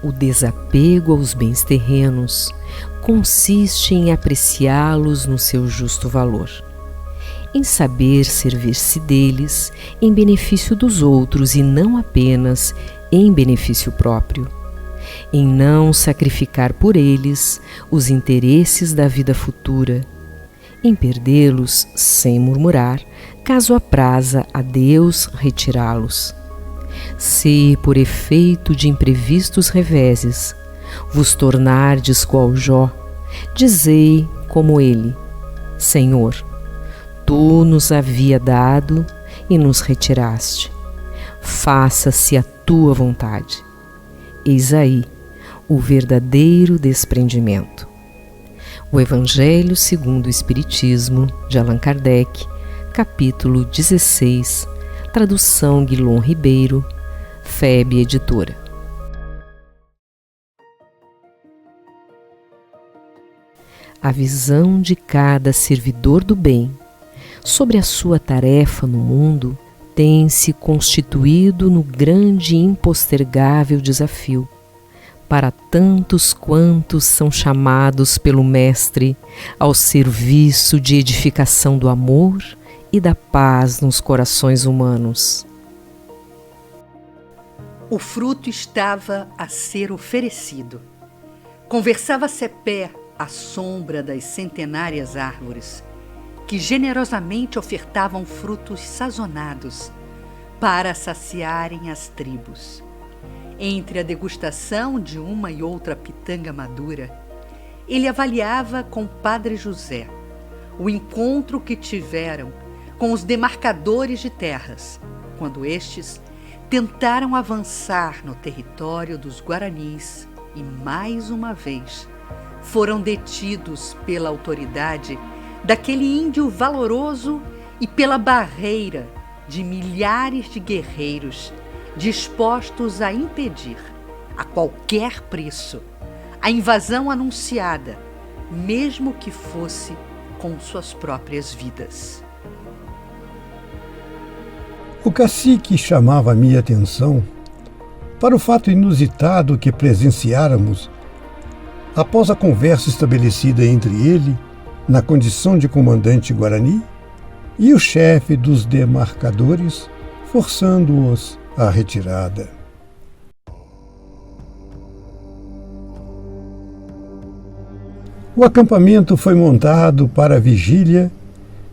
O desapego aos bens terrenos consiste em apreciá-los no seu justo valor, em saber servir-se deles em benefício dos outros e não apenas em benefício próprio, em não sacrificar por eles os interesses da vida futura, em perdê-los sem murmurar, caso apraza a Deus retirá-los. Se, por efeito de imprevistos reveses, vos tornardes qual Jó, dizei como ele: Senhor, tu nos havia dado e nos retiraste. Faça-se a tua vontade. Eis aí o verdadeiro desprendimento. O Evangelho segundo o Espiritismo, de Allan Kardec, capítulo 16, tradução Guilom Ribeiro, FEB Editora. A visão de cada servidor do bem sobre a sua tarefa no mundo tem se constituído no grande e impostergável desafio para tantos quantos são chamados pelo Mestre ao serviço de edificação do amor e da paz nos corações humanos. O fruto estava a ser oferecido. Conversava Cepé à sombra das centenárias árvores, que generosamente ofertavam frutos sazonados para saciarem as tribos. Entre a degustação de uma e outra pitanga madura, ele avaliava com o Padre José o encontro que tiveram com os demarcadores de terras, quando estes tentaram avançar no território dos Guaranis e, mais uma vez, foram detidos pela autoridade daquele índio valoroso e pela barreira de milhares de guerreiros dispostos a impedir, a qualquer preço, a invasão anunciada, mesmo que fosse com suas próprias vidas. O cacique chamava a minha atenção para o fato inusitado que presenciáramos após a conversa estabelecida entre ele, na condição de comandante Guarani, e o chefe dos demarcadores, forçando-os à retirada. O acampamento foi montado para a vigília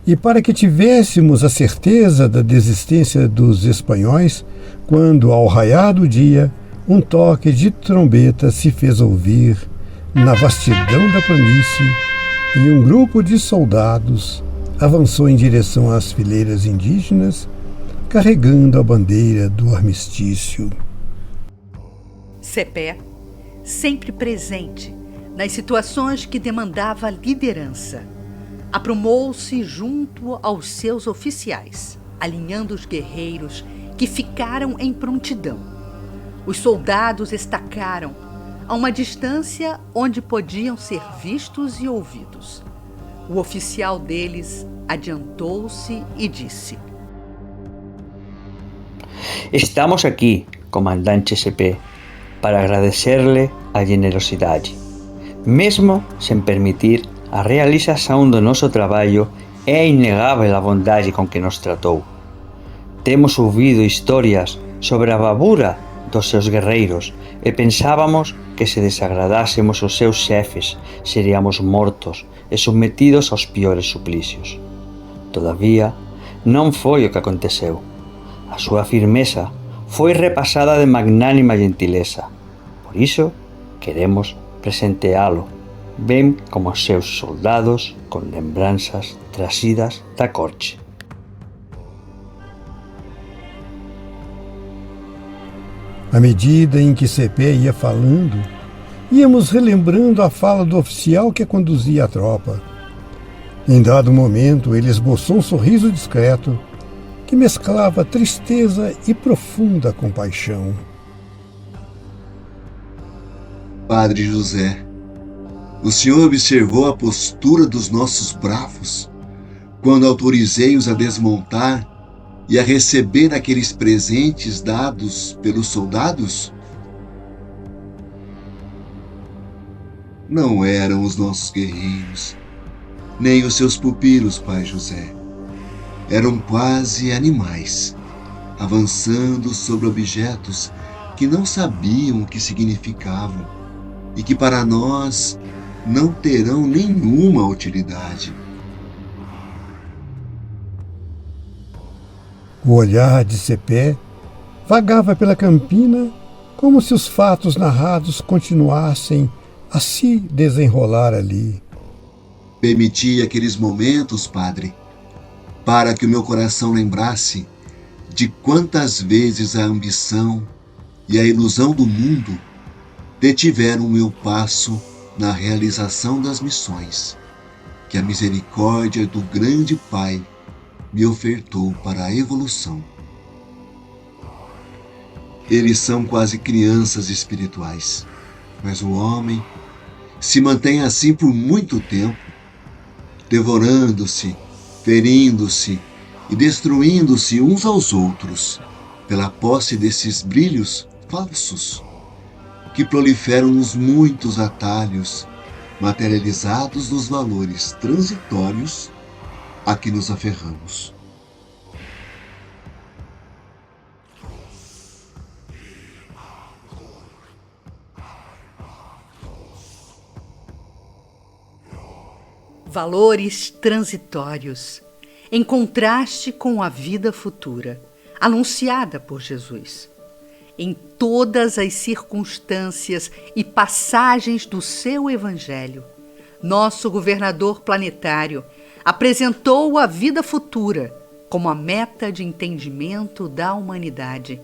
e para que tivéssemos a certeza da desistência dos espanhóis, quando, ao raiar do dia, um toque de trombeta se fez ouvir na vastidão da planície e um grupo de soldados avançou em direção às fileiras indígenas, carregando a bandeira do armistício. Cepé, sempre presente nas situações que demandava liderança, aprumou-se junto aos seus oficiais, alinhando os guerreiros que ficaram em prontidão. Os soldados estacaram a uma distância onde podiam ser vistos e ouvidos. O oficial deles adiantou-se e disse: Estamos aqui, comandante Cepé, para agradecer-lhe a generosidade, mesmo sem permitir a realização do nosso trabalho. É inegável a bondade com que nos tratou. Temos ouvido histórias sobre a bravura dos seus guerreiros e pensávamos que se desagradássemos os seus chefes, seríamos mortos e submetidos aos piores suplícios. Todavia, não foi o que aconteceu. A sua firmeza foi repassada de magnânima gentileza. Por isso, queremos presenteá-lo, bem como os seus soldados, com lembranças trazidas da corte. À medida em que Cepé ia falando, íamos relembrando a fala do oficial que conduzia a tropa. Em dado momento, ele esboçou um sorriso discreto que mesclava tristeza e profunda compaixão. Padre José, o senhor observou a postura dos nossos bravos quando autorizei-os a desmontar e a receber aqueles presentes dados pelos soldados? não eram os nossos guerreiros, nem os seus pupilos, pai José. Eram quase animais, avançando sobre objetos que não sabiam o que significavam e que para nós não terão nenhuma utilidade. O olhar de Cepé vagava pela campina como se os fatos narrados continuassem a se desenrolar ali. Permiti aqueles momentos, padre, para que o meu coração lembrasse de quantas vezes a ambição e a ilusão do mundo detiveram o meu passo na realização das missões que a misericórdia do grande Pai me ofertou para a evolução. Eles são quase crianças espirituais, mas o homem se mantém assim por muito tempo, devorando-se, ferindo-se e destruindo-se uns aos outros pela posse desses brilhos falsos que proliferam nos muitos atalhos materializados nos valores transitórios a que nos aferramos. Valores transitórios, em contraste com a vida futura, anunciada por Jesus. Em todas as circunstâncias e passagens do seu Evangelho, nosso governador planetário apresentou a vida futura como a meta de entendimento da humanidade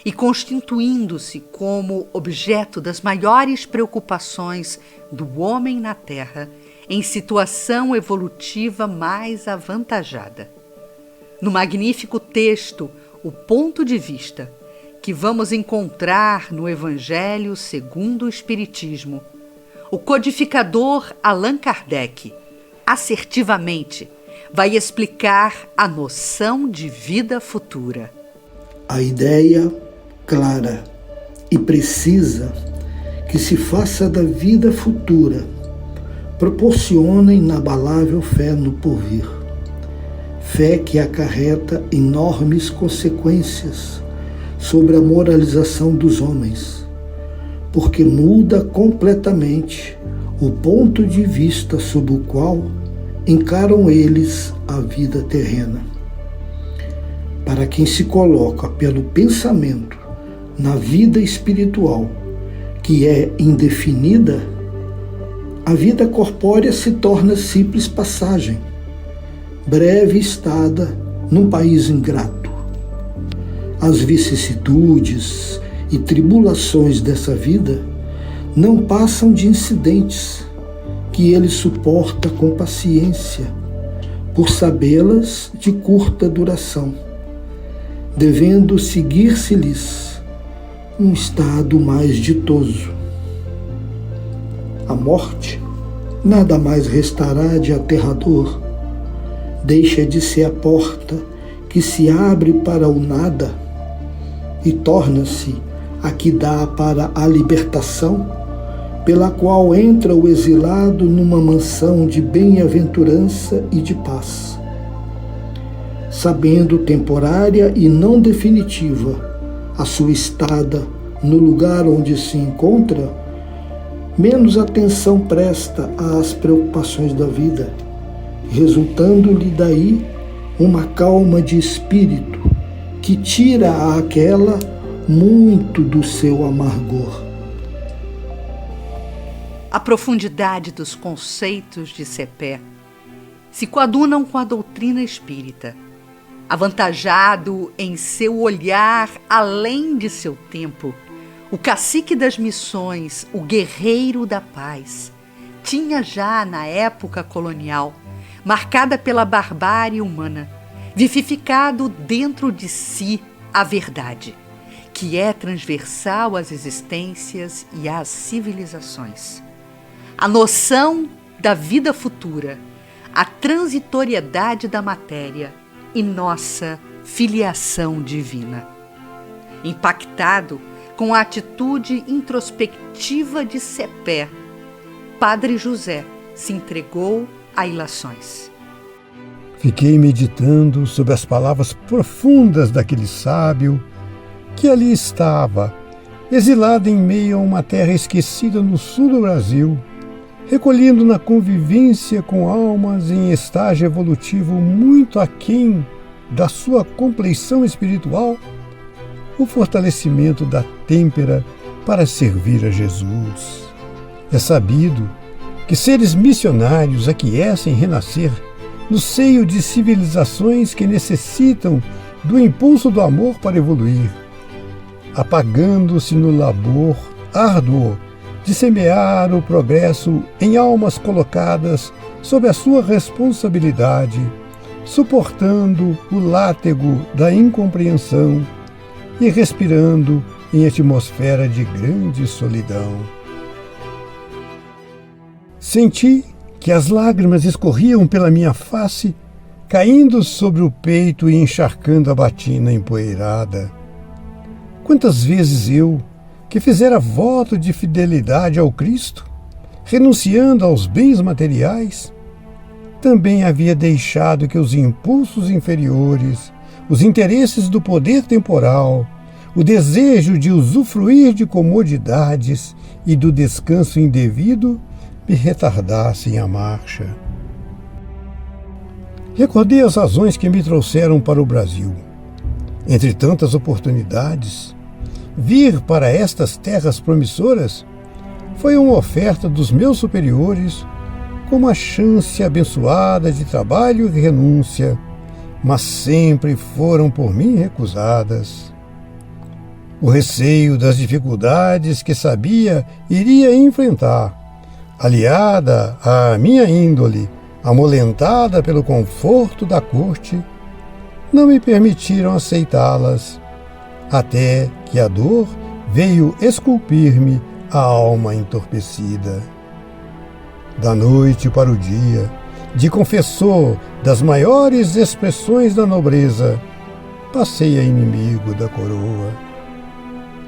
e constituindo-se como objeto das maiores preocupações do homem na Terra em situação evolutiva mais avantajada. No magnífico texto O Ponto de Vista, que vamos encontrar no Evangelho segundo o Espiritismo, o codificador Allan Kardec, assertivamente, vai explicar a noção de vida futura. A ideia clara e precisa que se faça da vida futura proporciona inabalável fé no porvir. Fé que acarreta enormes consequências sobre a moralização dos homens, porque muda completamente o ponto de vista sob o qual encaram eles a vida terrena. Para quem se coloca pelo pensamento na vida espiritual, que é indefinida, a vida corpórea se torna simples passagem, breve estada num país ingrato. As vicissitudes e tribulações dessa vida não passam de incidentes que ele suporta com paciência, por sabê-las de curta duração, devendo seguir-se-lhes um estado mais ditoso. A morte nada mais restará de aterrador, deixa de ser a porta que se abre para o nada e torna-se a que dá para a libertação, pela qual entra o exilado numa mansão de bem-aventurança e de paz. Sabendo temporária e não definitiva a sua estada no lugar onde se encontra, menos atenção presta às preocupações da vida, resultando-lhe daí uma calma de espírito que tira àquela muito do seu amargor. A profundidade dos conceitos de Cepé se coadunam com a doutrina espírita, avantajado em seu olhar além de seu tempo. O cacique das missões, o guerreiro da paz, tinha já na época colonial, marcada pela barbárie humana, vivificado dentro de si a verdade, que é transversal às existências e às civilizações. A noção da vida futura, a transitoriedade da matéria e nossa filiação divina. Impactado com a atitude introspectiva de Cepé, Padre José se entregou a ilações. Fiquei meditando sobre as palavras profundas daquele sábio que ali estava, exilado em meio a uma terra esquecida no sul do Brasil, recolhendo na convivência com almas em estágio evolutivo muito aquém da sua compleição espiritual, o fortalecimento da têmpera para servir a Jesus. É sabido que seres missionários aquecem renascer no seio de civilizações que necessitam do impulso do amor para evoluir, apagando-se no labor árduo de semear o progresso em almas colocadas sob a sua responsabilidade, suportando o látego da incompreensão e respirando em atmosfera de grande solidão. Senti que as lágrimas escorriam pela minha face, caindo sobre o peito e encharcando a batina empoeirada. Quantas vezes eu, que fizera voto de fidelidade ao Cristo, renunciando aos bens materiais, também havia deixado que os impulsos inferiores, os interesses do poder temporal, o desejo de usufruir de comodidades e do descanso indevido me retardassem a marcha. Recordei as razões que me trouxeram para o Brasil. Entre tantas oportunidades, vir para estas terras promissoras foi uma oferta dos meus superiores com uma chance abençoada de trabalho e renúncia, mas sempre foram por mim recusadas. O receio das dificuldades que sabia iria enfrentar, aliada à minha índole, amolentada pelo conforto da corte, não me permitiram aceitá-las, até que a dor veio esculpir-me a alma entorpecida. Da noite para o dia, de confessor das maiores expressões da nobreza, passei a inimigo da coroa.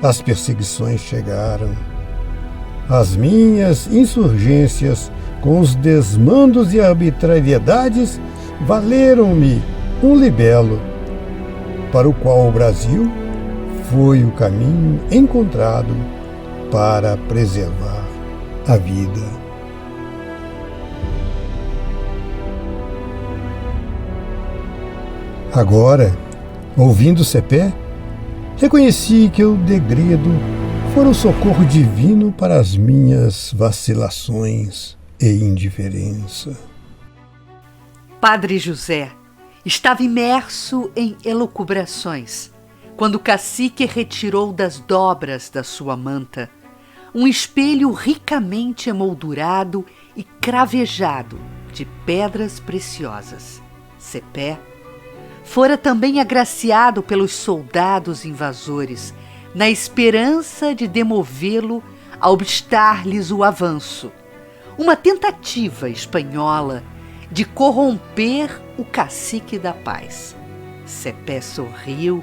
As perseguições chegaram. As minhas insurgências com os desmandos e arbitrariedades valeram-me um libelo, para o qual o Brasil foi o caminho encontrado para preservar a vida. Agora, ouvindo Cepé, reconheci que o degredo fora o socorro divino para as minhas vacilações e indiferença. Padre José estava imerso em elucubrações quando o cacique retirou das dobras da sua manta um espelho ricamente emoldurado e cravejado de pedras preciosas. Cepé fora também agraciado pelos soldados invasores, na esperança de demovê-lo a obstar-lhes o avanço, uma tentativa espanhola de corromper o cacique da paz. Cepé sorriu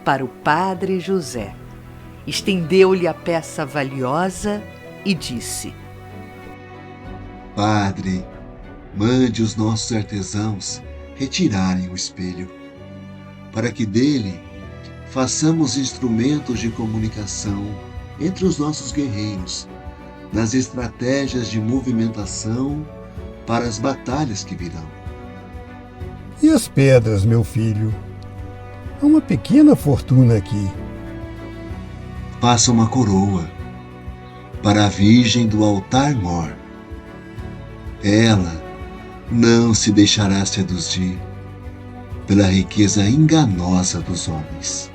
para o Padre José, estendeu-lhe a peça valiosa e disse: Padre, mande os nossos artesãos retirarem o espelho, para que dele façamos instrumentos de comunicação entre os nossos guerreiros, nas estratégias de movimentação para as batalhas que virão. E as pedras, meu filho? Há uma pequena fortuna aqui. Faça uma coroa para a Virgem do Altar-Mor. Ela não se deixará seduzir pela riqueza enganosa dos homens.